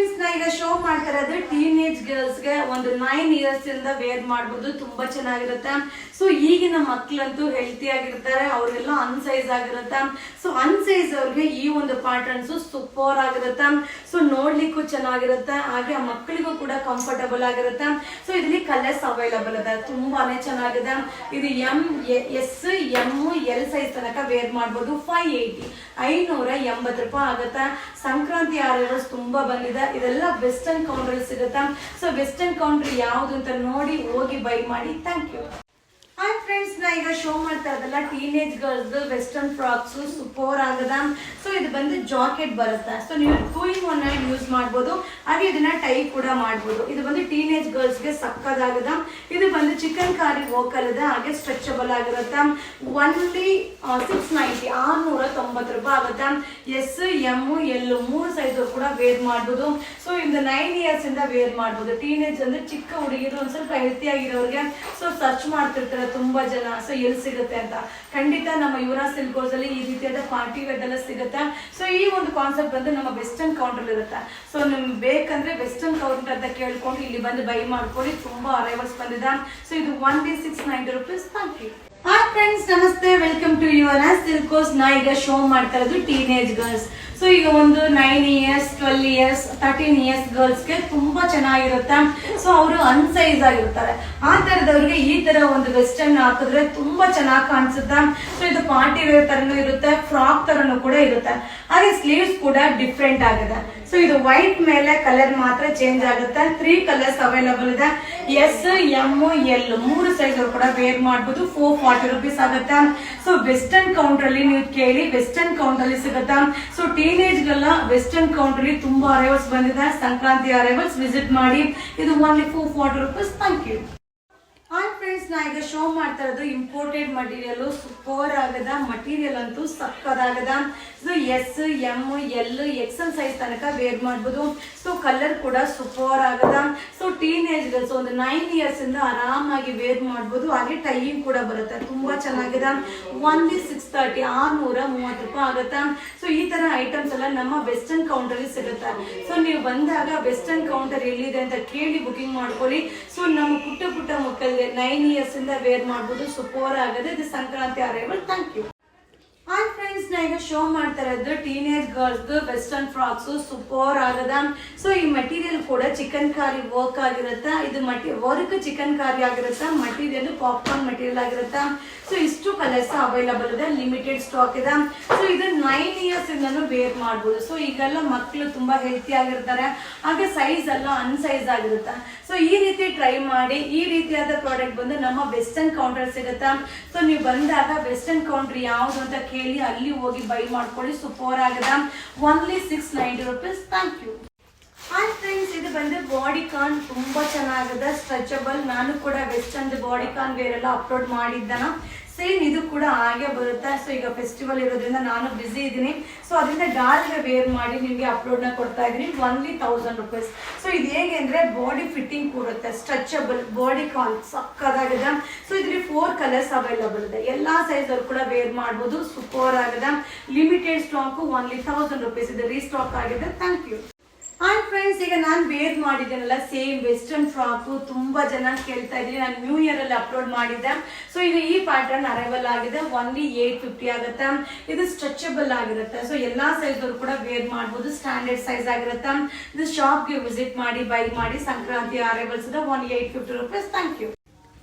Friends ನಾ ಈಗ show ಮಾಡ್ತಾ ಇರೋದು ಟೀನೇಜ್ ಗರ್ಲ್ಸ್ಗೆ ಒಂದು 9 ಇಯರ್ಸ್ ಇಂದ ವೇರ್ ಮಾಡಬಹುದು, ತುಂಬಾ ಚೆನ್ನಾಗಿರುತ್ತೆ. ಸೊ ಈಗಿನ ಮಕ್ಕಳಂತೂ ಹೆಲ್ತಿ ಆಗಿರ್ತಾರೆ, ಅವರೆಲ್ಲ ಅನ್ಸೈಜ್ ಆಗಿರುತ್ತೆ. ಸೊ ಅನ್ಸೈಜ್ ಅವ್ರಿಗೆ ಈ ಒಂದು ಪ್ಯಾಟರ್ನ್ಸ್ ಸೂಪರ್ ಆಗಿರುತ್ತೆ. ಸೊ ನೋಡ್ಲಿಕ್ಕೂ ಚೆನ್ನಾಗಿರುತ್ತೆ, ಹಾಗೆ ಮಕ್ಕಳಿಗೂ ಕೂಡ ಕಂಫರ್ಟಬಲ್ ಆಗಿರುತ್ತೆ. ಸೊ ಇದರಲ್ಲಿ ಕಲರ್ಸ್ ಅವೈಲಬಲ್ ಇದೆ, ತುಂಬಾನೇ ಚೆನ್ನಾಗಿದೆ. ಇದು ಎಲ್ ಸೈಜ್ ತನಕ ವೇರ್ ಮಾಡಬಹುದು. 580 ರೂಪಾಯಿ ಆಗುತ್ತೆ. ಸಂಕ್ರಾಂತಿ ಆರ್ಡರ್ಸ್ ತುಂಬಾ ಬಂದಿದೆ. ಇದೆಲ್ಲ ವೆಸ್ಟರ್ನ್ ಕೌಂಟರ್ ಸಿಗುತ್ತೆ. ಸೊ ವೆಸ್ಟರ್ನ್ ಕೌಂಟರ್ ಯಾವುದು ಅಂತ ನೋಡಿ ಹೋಗಿ ಬೈ ಮಾಡಿ. Thank you. ಹಾಯ್ ಫ್ರೆಂಡ್ಸ್, ನಾ ಈಗ ಶೋ ಮಾಡ್ತಾ ಇರೋದಲ್ಲ teenage girls western frocks super ಆಗದ. ಸೊ ಇದು ಬಂದು ಜಾಕೆಟ್ ಬರುತ್ತೆ. ಸೊ ನೀವು 2-in-1 ಆಗಿ ಯೂಸ್ ಮಾಡ್ಬೋದು, ಹಾಗೆ ಇದನ್ನ ಟೈ ಕೂಡ ಮಾಡ್ಬೋದು. ಇದು ಬಂದು ಟೀನೇಜ್ ಗರ್ಲ್ಸ್ಗೆ ಸಕ್ಕದಾಗದ. ಇದು ಬಂದು ಚಿಕನ್ ಕಾರಿ ವೋಕಲ್ ಇದೆ, ಹಾಗೆ ಸ್ಟ್ರೆಚಬಲ್ ಆಗಿರುತ್ತೆ. ಒನ್ಲಿ 690 ರೂಪಾಯಿ ಆಗುತ್ತೆ. ಎಸ್ ಎಮ್ ಎಲ್ 3 ಸೈಜ್ ಕೂಡ ವೇರ್ ಮಾಡ್ಬೋದು. ಸೊ ಇದು 9 ಇಯರ್ಸ್ ಇಂದ ವೇರ್ ಮಾಡ್ಬೋದು. ಟೀನೇಜ್ ಅಂದ್ರೆ ಚಿಕ್ಕ ಹುಡುಗಿರು ಒಂದ್ ಸ್ವಲ್ಪ ಹೆಲ್ತಿ ಆಗಿರೋರಿಗೆ ಸೊ ಸರ್ಚ್ ಮಾಡ್ತಿರ್ತಾರೆ ತುಂಬಾ ಜನ. ಸೊ ಎಲ್ಲಿ ಸಿಗುತ್ತೆ ಅಂತ ಖಂಡಿತ ನಮ್ಮ ಯುವರಾಜ್ ಸಿಲ್ಕ್ ಹೌಸ್ ಅಲ್ಲಿ ಈ ರೀತಿಯಾದ ಪಾರ್ಟಿ ವೇರ್ ಎಲ್ಲ ಸಿಗುತ್ತೆ. ಸೊ ಈ ಒಂದು ಕಾನ್ಸೆಪ್ಟ್ ಬಂದು ನಮ್ಮ ವೆಸ್ಟರ್ನ್ ಕೌಂಟರ್ ಇರುತ್ತೆ. ಸೊ ನಿಮ್ಗೆ ಬೇಕಂದ್ರೆ ವೆಸ್ಟರ್ನ್ ಕೌಂಟರ್ ಅಂತ ಕೇಳ್ಕೊಂಡು ಇಲ್ಲಿ ಬಂದು ಬೈ ಮಾಡ್ಕೊಳ್ಳಿ. ತುಂಬಾ ಅರೈವಲ್ಸ್ ಬಂದಿದೆ. ಸೊ ಇದು 1,690 rupees. Thank you. Hi friends, namaste, welcome to Yuvraj silk house. ನಾ ಈಗ ಶೋ ಮಾಡ್ತಾ ಇರೋದು ಟೀನೇಜ್ ಗರ್ಲ್ಸ್. ಸೊ ಈಗ ಒಂದು 9 ಇಯರ್ಸ್ 12 ಇಯರ್ಸ್ 13 ಇಯರ್ಸ್ ಗರ್ಲ್ಸ್ಗೆ ತುಂಬಾ ಚೆನ್ನಾಗಿರುತ್ತೆ. ಸೊ ಅವರು ಅನ್ಸೈಜ್ ಆಗಿರ್ತಾರೆ. ಆ ತರದವ್ರಿಗೆ ಈ ತರ ಒಂದು ವೆಸ್ಟರ್ನ್ ಹಾಕಿದ್ರೆ ತುಂಬಾ ಚೆನ್ನಾಗಿ ಕಾಣಿಸುತ್ತೆ. ಸೊ ಇದು ಪಾರ್ಟಿ ವೇರ್ ತರನು ಇರುತ್ತೆ, ಫ್ರಾಕ್ ತರನು ಕೂಡ ಇರುತ್ತೆ, ಹಾಗೆ ಸ್ಲೀವ್ಸ್ ಕೂಡ ಡಿಫ್ರೆಂಟ್ ಆಗಿದೆ. ಸೊ ಇದು ವೈಟ್ ಮೇಲೆ ಕಲರ್ ಮಾತ್ರ ಚೇಂಜ್ ಆಗುತ್ತೆ. 3 ಕಲರ್ಸ್ ಅವೈಲಬಲ್ ಇದೆ. ಎಸ್ ಎಮ್ ಎಲ್ 3 ಸೈಜ್ ಕೂಡ ವೇರ್ ಮಾಡಬಹುದು. 440 ರೂಪೀಸ್ ಆಗುತ್ತೆ. ಸೊ ವೆಸ್ಟರ್ನ್ ಕೌಂಟರ್ ಅಲ್ಲಿ ನೀವು ಕೇಳಿ, ವೆಸ್ಟರ್ನ್ ಕೌಂಟರ್ ಅಲ್ಲಿ ಸಿಗುತ್ತೆ. So teenage girls western counter ಅಲ್ಲಿ ತುಂಬಾ ಅರೈವಲ್ಸ್ ಬಂದಿದೆ. ಸಂಕ್ರಾಂತಿ ಅರೈವಲ್ಸ್ ವಿಸಿಟ್ ಮಾಡಿ. ಇದು only 440 rupees. Thank you. Hi friends, ನಾ ಈಗ ಶೋ ಮಾಡ್ತಾ ಇರೋದು ಇಂಪೋರ್ಟೆಡ್ ಮಟೀರಿಯಲ್. ಸೂಪರ್ ಆಗದ ಮಟೀರಿಯಲ್ ಅಂತೂ ಸಕ್ಕದಾಗದ. So S M L XL size ತನಕ ವೇರ್ ಮಾಡ್ಬೋದು. ಸೊ ಕಲರ್ ಕೂಡ ಸೂಪರ್ ಆಗದ. ಸೊ ಟೀನೇಜ್ ಗರ್ಲ್ಸ್ ಒಂದು 9 ಇಯರ್ಸ್ ಇಂದ ಆರಾಮಾಗಿ ವೇರ್ ಮಾಡ್ಬೋದು, ಹಾಗೆ ಟೈಯಿಂಗ್ ಕೂಡ ಬರುತ್ತೆ. ತುಂಬಾ ಚೆನ್ನಾಗಿದೆ. ಓನ್ಲಿ 630 ರೂಪಾಯಿ ಆಗುತ್ತೆ. ಸೊ ಈ ತರ ಐಟಮ್ಸ್ ಎಲ್ಲ ನಮ್ಮ ವೆಸ್ಟರ್ನ್ ಕೌಂಟರ್ ಸಿಗುತ್ತೆ. ಸೊ ನೀವು ಬಂದಾಗ ವೆಸ್ಟರ್ನ್ ಕೌಂಟರ್ ಎಲ್ಲಿದೆ ಅಂತ ಕೇಳಿ ಬುಕಿಂಗ್ ಮಾಡ್ಕೊಳ್ಳಿ. ಸೊ ನಮ್ಮ ಪುಟ್ಟ ಮಕ್ಕಳಿಗೆ 9 ಇಯರ್ಸ್ ಇಂದ ವೇರ್ ಮಾಡ್ಬೋದು. ಸೂಪರ್ ಆಗದೆ. ಇದು Sankranti arrival. Thank you. Hi friends, ನಾ ಈಗ ಶೋ ಮಾಡ್ತಾ ಇರೋದು teenage girls western frocks super ಆಗದ. ಸೊ ಈ ಮಟೀರಿಯಲ್ ಕೂಡ ಚಿಕನ್ ಕಾರಿ ವರ್ಕ್ ಆಗಿರುತ್ತೆ. ಇದು ವರ್ಕ್ ಚಿಕನ್ ಕಾರಿ ಆಗಿರುತ್ತೆ. ಮಟೀರಿಯಲ್ ಪಾಪ್ಕಾರ್ನ್ ಮಟೀರಿಯಲ್ ಆಗಿರುತ್ತೆ. ಸೊ ಇಷ್ಟು ಕಲರ್ಸ್ ಅವೈಲಬಲ್ ಇದೆ, ಲಿಮಿಟೆಡ್ ಸ್ಟಾಕ್ ಇದೆ. ಸೊ ಇದು 9 ಇಯರ್ಸ್ ಇಂದನೂ ವೇರ್ ಮಾಡ್ಬೋದು. ಸೊ ಈಗೆಲ್ಲ ಮಕ್ಕಳು ತುಂಬಾ ಹೆಲ್ತಿ ಆಗಿರ್ತಾರೆ, ಹಾಗೆ ಸೈಜ್ ಎಲ್ಲ ಅನ್ಸೈಜ್ ಆಗಿರುತ್ತೆ. ಸೊ ಈ ರೀತಿ ಟ್ರೈ ಮಾಡಿ. ಈ ರೀತಿಯಾದ ಪ್ರಾಡಕ್ಟ್ ಬಂದು ನಮ್ಮ ವೆಸ್ಟರ್ನ್ ಕೌಂಟರ್ ಸಿಗುತ್ತೆ. ಸೊ ನೀವು ಬಂದಾಗ ವೆಸ್ಟರ್ನ್ ಕೌಂಟರ್ ಯಾವುದು ಅಂತ ಕೇಳಿ ಅಲ್ಲಿ ಹೋಗಿ ಬೈ ಮಾಡ್ಕೊಳ್ಳಿ. ಸೂಪರ್ ಆಗಿದೆ. Only 690 rupees. Thank you. Hi friends, ಇದು ಬಂದು ಬಾಡಿ ಕಾನ್ ತುಂಬಾ ಚೆನ್ನಾಗಿದೆ, ಸ್ಟ್ರೆಚಬಲ್. ನಾನು ಕೂಡ ವೆಸ್ಟರ್ನ್ ಬಾಡಿ ಕಾನ್ ವೇರ್ ಎಲ್ಲ ಅಪ್ಲೋಡ್ ಮಾಡಿದ್ದಾನ. ಸೇಮ್ ಇದು ಕೂಡ ಹಾಗೆ ಬರುತ್ತೆ. ಸೊ ಈಗ ಫೆಸ್ಟಿವಲ್ ಇರೋದ್ರಿಂದ ನಾನು ಬಿಸಿ ಇದ್ದೀನಿ. ಸೊ ಅದರಿಂದ ಡಾರ್ಕ್ ವೇರ್ ಮಾಡಿ ನಿಮಗೆ ಅಪ್ಲೋಡ್ ನ ಕೊಡ್ತಾ ಇದ್ದೀನಿ. Only 1000 rupees. ಸೊ ಇದು ಹೇಗೆ ಅಂದ್ರೆ ಬಾಡಿ ಫಿಟ್ಟಿಂಗ್ ಕೊಡುತ್ತೆ, ಸ್ಟ್ರೆಚಬಲ್ ಬಾಡಿ ಕಾನ್ ಸಕ್ಕದಾಗಿದೆ. ಸೊ ಇದ್ರಲ್ಲಿ 4 ಕಲರ್ಸ್ ಅವೈಲಬಲ್ ಇದೆ. ಎಲ್ಲಾ ಸೈಜ್ ಅವ್ರು ಕೂಡ ವೇರ್ ಮಾಡಬಹುದು. ಸೂಪರ್ ಆಗಿದೆ. Limited stock. Only 1000 rupees. ಇದು ರೀಸ್ಟಾಕ್ ಆಗಿದೆ. Thank you. ಹಾಯ್ ಫ್ರೆಂಡ್ಸ್, ಈಗ ನಾನು ವೇರ್ ಮಾಡಿದ್ದೇನಲ್ಲ ಸೇಮ್ ವೆಸ್ಟರ್ನ್ ಫ್ರಾಕ್ ತುಂಬಾ ಜನ ಕೇಳ್ತಾ ಇದ್ದೀನಿ. ನಾನು ನ್ಯೂ ಇಯರ್ ಅಲ್ಲಿ ಅಪ್ಲೋಡ್ ಮಾಡಿದ್ದೆ. ಸೊ ಈಗ ಈ ಪ್ಯಾಟರ್ನ್ ಅರೈವಲ್ ಆಗಿದೆ. ಓನ್ಲಿ 850 ಆಗುತ್ತೆ. ಇದು ಸ್ಟ್ರೆಚಬಲ್ ಆಗಿರುತ್ತೆ. ಸೊ ಎಲ್ಲಾ ಸೈಜ್ ಅವರು ಕೂಡ ವೇರ್ ಮಾಡಬಹುದು. ಸ್ಟ್ಯಾಂಡರ್ಡ್ ಸೈಜ್ ಆಗಿರುತ್ತೆ. ಇದು ಶಾಪ್ಗೆ ವಿಸಿಟ್ ಮಾಡಿ ಬೈ ಮಾಡಿ. ಸಂಕ್ರಾಂತಿ ಅರೈವಲ್ಸ್ ಇದೆ. Only 850 rupees. Thank you.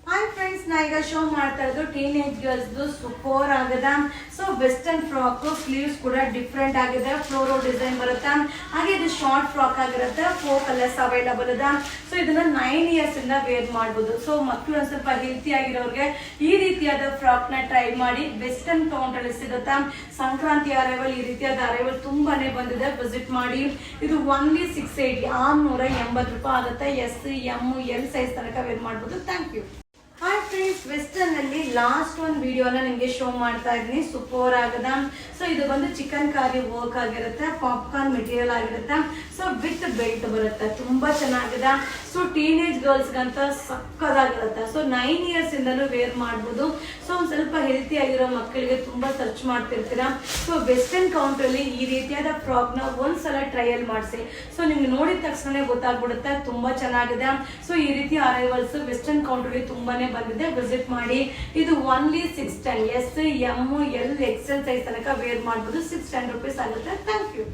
Hi friends, ನಾ ಈಗ ಶೋ ಮಾಡ್ತಾ ಇರೋದು ಟೀನೇಜ್ ಗರ್ಲ್ಸ್ ಸೂಪರ್ ಆಗದ. ಸೊ ವೆಸ್ಟರ್ನ್ ಫ್ರಾಕ್ ಸ್ಲೀವ್ಸ್ ಕೂಡ ಡಿಫ್ರೆಂಟ್ ಆಗಿದೆ. ಫ್ಲೋರೋ ಡಿಸೈನ್ ಬರುತ್ತೆ, ಹಾಗೆ ಇದು ಶಾರ್ಟ್ ಫ್ರಾಕ್ ಆಗಿರುತ್ತೆ. 4 ಕಲರ್ಸ್ ಅವೈಲಬಲ್ ಇದೆ. ಸೊ ಇದನ್ನ 9 ಇಯರ್ಸ್ ಇಂದ ವೇರ್ ಮಾಡಬಹುದು. ಸೊ ಮಕ್ಕಳು ಒಂದ್ ಸ್ವಲ್ಪ ಹೆಲ್ತಿ ಆಗಿರೋರಿಗೆ ಈ ರೀತಿಯಾದ ಫ್ರಾಕ್ ನ ಟ್ರೈ ಮಾಡಿ. ವೆಸ್ಟರ್ನ್ ಕೌಂಟರ್ ಅಲ್ಲಿ ಸಿಗುತ್ತೆ. ಸಂಕ್ರಾಂತಿ ಅರೈವಲ್ ಈ ರೀತಿಯಾದ ಅರೈವಲ್ ತುಂಬಾನೇ ಬಂದಿದೆ, ವಿಸಿಟ್ ಮಾಡಿ. ಇದು ಓನ್ಲಿ 680 ರೂಪಾಯಿ ಆಗುತ್ತೆ. ಎಸ್ ಎಮ್ ಎಲ್ ಸೈಜ್ ತನಕ ವೇರ್ ಮಾಡಬಹುದು. Thank you. Hi friends, western ಅಲ್ಲಿ ಲಾಸ್ಟ್ ಒಂದು ವಿಡಿಯೋನ ನಿಮಗೆ ಶೋ ಮಾಡ್ತಾ ಇದ್ದೀನಿ. ಸೂಪರ್ ಆಗದ. ಸೊ ಇದು ಬಂದು ಚಿಕನ್ ಕಾರಿ ವರ್ಕ್ ಆಗಿರುತ್ತೆ, ಪಾಪ್ಕಾರ್ನ್ ಮೆಟೀರಿಯಲ್ ಆಗಿರುತ್ತೆ. ಸೊ ವಿತ್ ಬೆಲ್ಟ್ ಬರುತ್ತೆ, ತುಂಬಾ ಚೆನ್ನಾಗಿದೆ. ಸೊ ಟೀನೇಜ್ ಗರ್ಲ್ಸ್ ಗಂತ ಸಕ್ಕದಾಗಿರುತ್ತೆ. ಸೊ 9 years ಇಂದನೂ ವೇರ್ ಮಾಡ್ಬೋದು. ಸೊ ಒಂದ್ ಸ್ವಲ್ಪ ಹೆಲ್ತಿ ಆಗಿರೋ ಮಕ್ಕಳಿಗೆ ತುಂಬಾ ಸರ್ಚ್ ಮಾಡ್ತಿರ್ತೀರಾ. ಸೊ ವೆಸ್ಟರ್ನ್ ಕೌಂಟರ್ ಅಲ್ಲಿ ಈ ರೀತಿಯಾದ ಫ್ರಾಕ್ ನ ಒಂದ್ಸಲ ಟ್ರಯಲ್ ಮಾಡಿಸಿ. ಸೊ ನಿಮ್ಗೆ ನೋಡಿದ ತಕ್ಷಣ ಗೊತ್ತಾಗ್ಬಿಡುತ್ತೆ, ತುಂಬಾ ಚೆನ್ನಾಗಿದೆ. ಸೊ ಈ ರೀತಿ ಅರೈವಲ್ಸ್ ವೆಸ್ಟರ್ನ್ ಕೌಂಟರ್ ತುಂಬಾನೇ ಬಂದಿದೆ, ವಿಸಿಟ್ ಮಾಡಿ. ಇದು only 610 S, M, L, XL size ತನಕ ವೇರ್ ಮಾಡಬಹುದು. 610 rupees ಆಗುತ್ತೆ. Thank you.